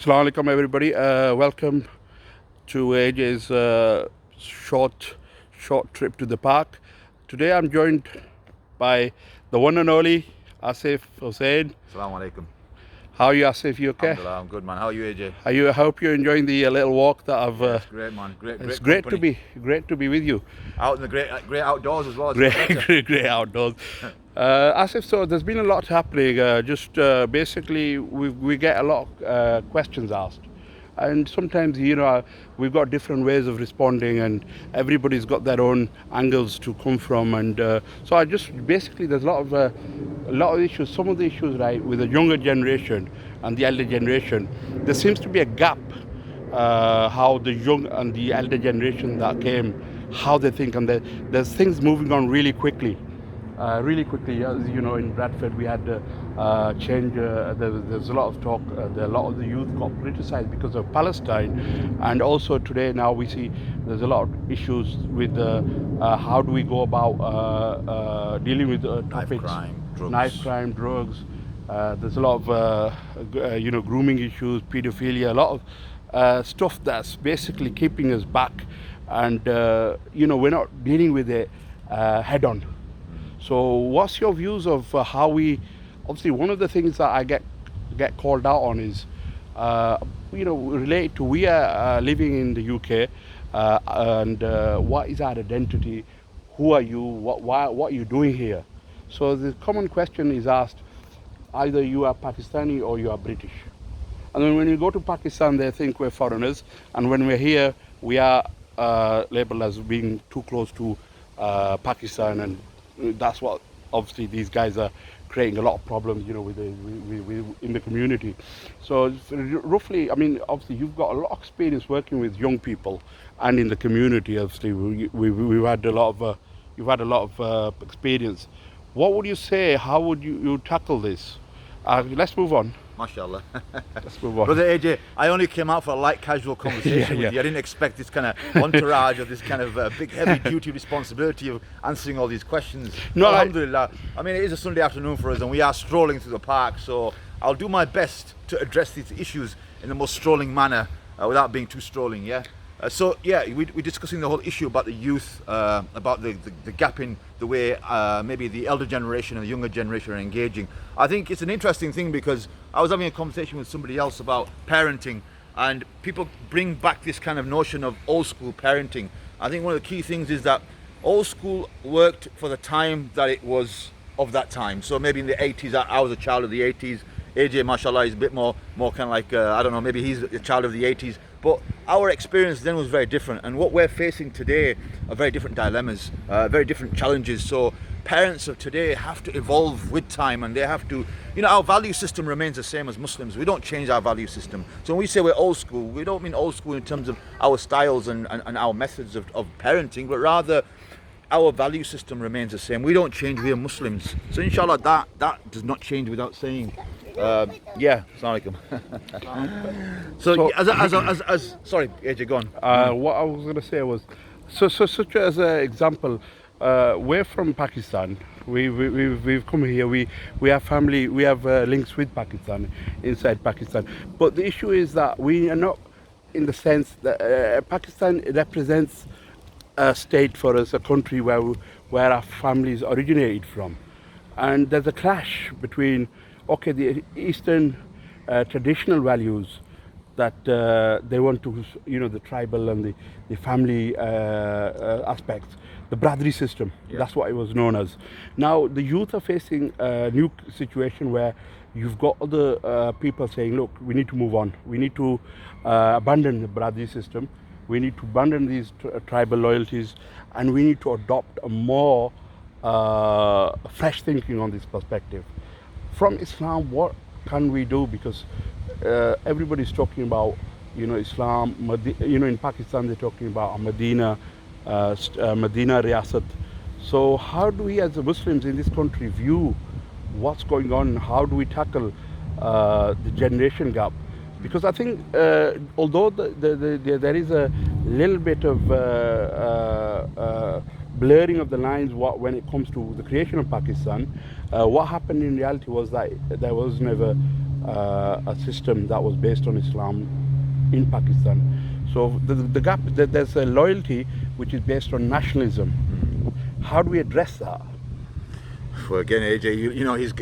Assalamu alaikum everybody. Welcome to AJ's short trip to the park. Today I'm joined by the one and only Asif AJ. Assalamu alaikum. How are you, Asif? You okay? Alhamdulillah, I'm good, man. How are you, AJ? I hope you're enjoying the little walk that I've. It's great, man. It's Great great to be with you. Out in the great outdoors as well. Great outdoors. Asif, so there's been a lot happening. Basically, we get a lot of questions asked, and sometimes we've got different ways of responding, and everybody's got their own angles to come from, and so I just basically there's a lot of issues. Some of the issues, right, with the younger generation and the elder generation, there seems to be a gap. How the young and the elder generation that came, how they think, and there's things moving on really quickly. Really quickly, as you know, in Bradford we had change. There's a lot of talk. A lot of the youth got criticized because of Palestine, and also today now we see there's a lot of issues with how do we go about dealing with topics, knife crime, drugs. There's a lot of grooming issues, pedophilia, a lot of stuff that's basically keeping us back, and we're not dealing with it head on. So what's your views of how we, obviously one of the things that I get called out on is, related to we are living in the UK, and what is our identity, who are you, what are you doing here? So the common question is asked, either you are Pakistani or you are British. And then when you go to Pakistan, they think we're foreigners, and when we're here, we are labeled as being too close to Pakistan, and that's what obviously these guys are creating a lot of problems, with in the community. So roughly, I mean, obviously you've got a lot of experience working with young people and in the community. Obviously, we've had a lot of you've had a lot of experience. What would you say? How would you tackle this? Let's move on. MashaAllah. Let's move on. Brother AJ, I only came out for a light casual conversation with you. I didn't expect this kind of entourage or this kind of big heavy duty responsibility of answering all these questions. No, alhamdulillah. I mean, it is a Sunday afternoon for us and we are strolling through the park, so I'll do my best to address these issues in the most strolling manner without being too strolling, yeah? We're discussing the whole issue about the youth, about the gap in the way maybe the elder generation and the younger generation are engaging. I think it's an interesting thing because I was having a conversation with somebody else about parenting, and people bring back this kind of notion of old school parenting. I think one of the key things is that old school worked for the time that it was of that time. So maybe in the 80s, I was a child of the 80s. AJ, mashallah, is a bit more kind of like, I don't know, maybe he's a child of the 80s. But our experience then was very different, and what we're facing today are very different dilemmas, very different challenges. So parents of today have to evolve with time, and they have to, our value system remains the same as Muslims. We don't change our value system. So when we say we're old school, we don't mean old school in terms of our styles and our methods of parenting, but rather our value system remains the same. We don't change, we are Muslims. So inshallah that does not change without saying. Assalamu alaikum. So sorry, AJ, go on. What I was going to say was, such as an example, we're from Pakistan. We've come here. We have family. We have links with Pakistan, inside Pakistan. But the issue is that we are not, in the sense that Pakistan represents a state for us, a country where our families originated from, and there's a clash between the Eastern traditional values that they want to, the tribal and the family aspects, the Bradri system, that's what it was known as. Now the youth are facing a new situation where you've got other people saying, look, we need to move on, we need to abandon the Bradri system, we need to abandon these tribal loyalties, and we need to adopt a more fresh thinking on this perspective. From Islam, what can we do? Because everybody's talking about, Islam. In Pakistan, they're talking about Medina Riyasat. So how do we, as Muslims in this country, view what's going on? How do we tackle the generation gap? Because I think, although there is a little bit of blurring of the lines when it comes to the creation of Pakistan, what happened in reality was that there was never a system that was based on Islam in Pakistan. So the gap, there's a loyalty which is based on nationalism. How do we address that? Well, again, AJ, you know, he's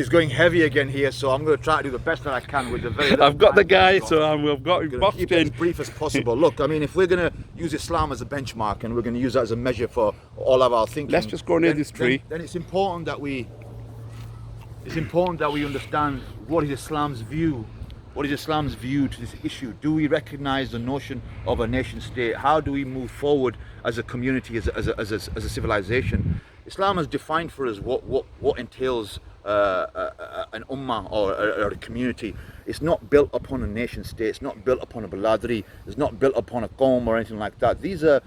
going heavy again here, so I'm going to try to do the best that I can with the very little I've got the time guy, I've so I've got him going to boxed keep it as in. brief as possible. Look, I mean, if we're going to use Islam as a benchmark and we're going to use that as a measure for all of our thinking, Let's just go near this tree. Then it's important that we understand what is Islam's view. What is Islam's view to this issue? Do we recognize the notion of a nation state? How do we move forward as a community, as a civilization? Islam has defined for us what entails an ummah or a community. It's not built upon a nation state. It's not built upon a baladri. It's not built upon a qawm or anything like that. These are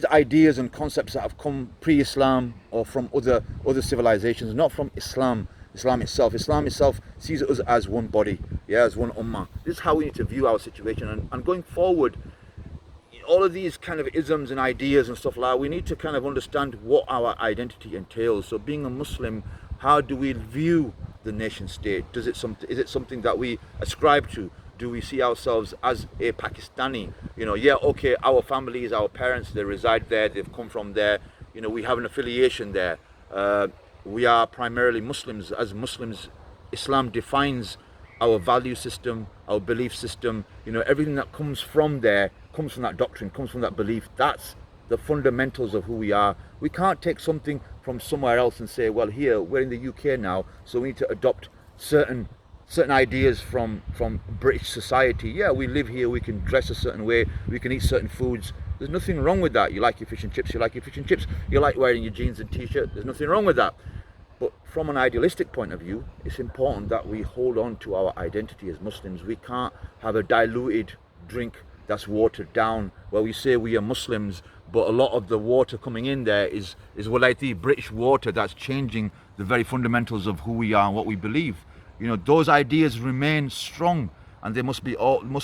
ideas and concepts that have come pre-Islam or from other civilizations, not from Islam. Islam itself sees us as one body, as one ummah. This is how we need to view our situation. And going forward, all of these kind of isms and ideas and stuff like that, we need to kind of understand what our identity entails. So being a Muslim, how do we view the nation state? Is it something that we ascribe to? Do we see ourselves as a Pakistani? Okay, our families, our parents, they reside there, they've come from there, we have an affiliation there. We are primarily Muslims. As Muslims, Islam defines our value system, our belief system, everything that comes from there, comes from that doctrine, comes from that belief. That's the fundamentals of who we are. We can't take something from somewhere else and say, well, here, we're in the UK now, so we need to adopt certain ideas from British society. Yeah, we live here, we can dress a certain way, we can eat certain foods. There's nothing wrong with that. You like your fish and chips, you like your fish and chips. You like wearing your jeans and t-shirt, there's nothing wrong with that. But from an idealistic point of view, it's important that we hold on to our identity as Muslims. We can't have a diluted drink that's watered down, where we say we are Muslims, but a lot of the water coming in there is like the British water that's changing the very fundamentals of who we are and what we believe. Those ideas remain strong, and they must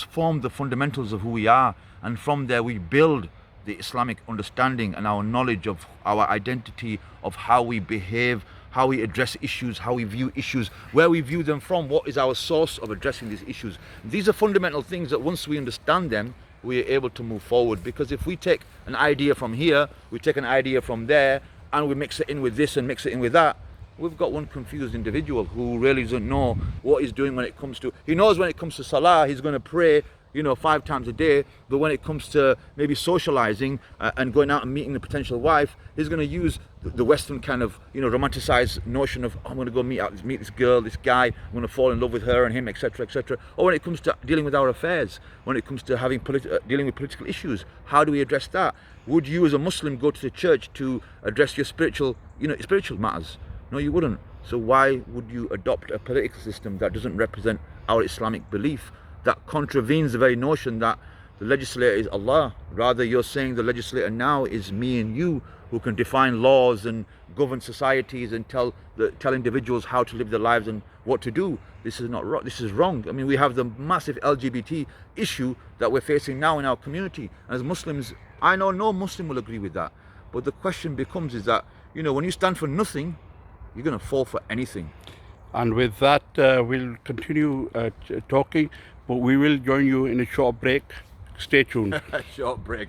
form the fundamentals of who we are. And from there we build the Islamic understanding and our knowledge of our identity, of how we behave, how we address issues, how we view issues, where we view them from, what is our source of addressing these issues. These are fundamental things that once we understand them, we are able to move forward. Because if we take an idea from here, we take an idea from there, and we mix it in with this and mix it in with that, we've got one confused individual who really doesn't know what he's doing when it comes to, he knows when it comes to Salah, he's going to pray 5 times a day, but when it comes to maybe socializing and going out and meeting the potential wife, he's going to use the Western kind of romanticized notion of, I'm going to go meet this girl, this guy, I'm going to fall in love with her and him, etc., etc. Or when it comes to dealing with our affairs, when it comes to dealing with political issues, how do we address that? Would you as a Muslim go to the church to address your spiritual matters? No, you wouldn't. So why would you adopt a political system that doesn't represent our Islamic belief, that contravenes the very notion that the legislator is Allah? Rather, you're saying the legislator now is me and you, who can define laws and govern societies and tell individuals how to live their lives and what to do. This is not wrong. This is wrong. I mean, we have the massive LGBT issue that we're facing now in our community. As Muslims, I know no Muslim will agree with that. But the question becomes is that, when you stand for nothing, you're going to fall for anything. And with that, we'll continue talking, but we will join you in a short break. Stay tuned. Short break.